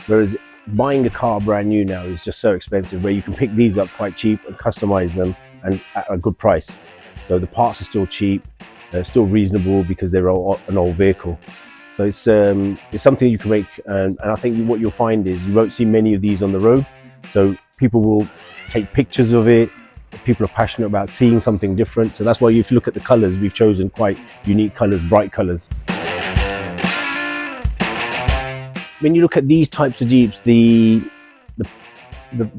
Whereas buying a car brand new now is just so expensive, where you can pick these up quite cheap and customize them and at a good price. So the parts are still cheap, still reasonable because they're an old vehicle. So it's something you can make, and I think what you'll find is you won't see many of these on the road. So people will take pictures of it. People are passionate about seeing something different. So that's why if you look at the colors, we've chosen quite unique colors, bright colors. When you look at these types of Jeeps, the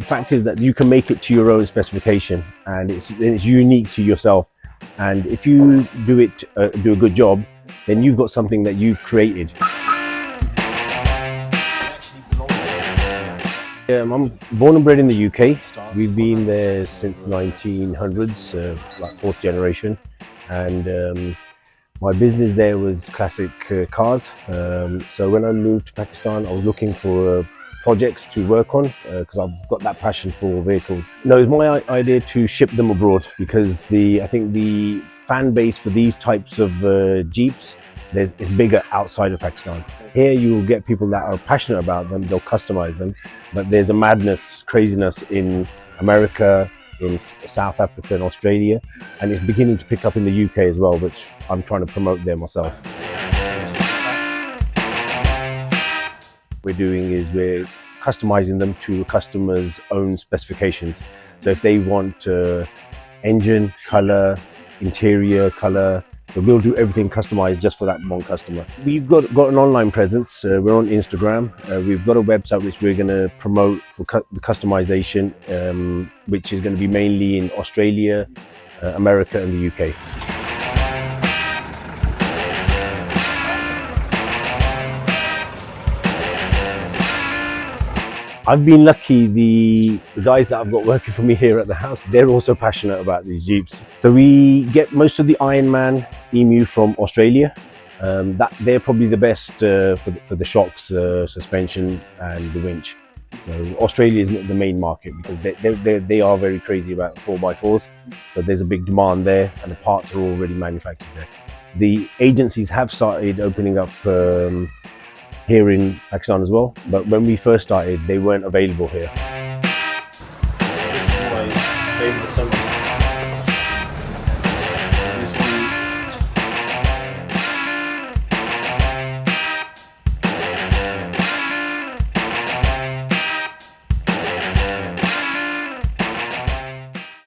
fact is that you can make it to your own specification, and it's unique to yourself. And if you do a good job, then you've got something that you've created. I'm born and bred in the UK. We've been there since 1900s, like fourth generation. And my business there was classic cars. So when I moved to Pakistan, I was looking for projects to work on because I've got that passion for vehicles. No, it was my idea to ship them abroad because I think the fan base for these types of Jeeps is bigger outside of Pakistan. Here you will get people that are passionate about them, they'll customize them, but there's a madness, craziness in America, in South Africa and Australia, and it's beginning to pick up in the UK as well, which I'm trying to promote there myself. We're doing is we're customizing them to a customer's own specifications. So if they want engine, color, interior color, so we'll do everything customized just for that one customer. We've got an online presence. We're on Instagram. We've got a website which we're going to promote for the customization, which is going to be mainly in Australia, America and the UK. I've been lucky, the guys that I've got working for me here at the house, they're also passionate about these Jeeps. So we get most of the Ironman Emu from Australia. They're probably the best for the shocks, suspension and the winch. So Australia is the main market because they are very crazy about 4x4s. So there's a big demand there and the parts are already manufactured there. The agencies have started opening up here in Pakistan as well, but when we first started, they weren't available here. This is my favourite summer.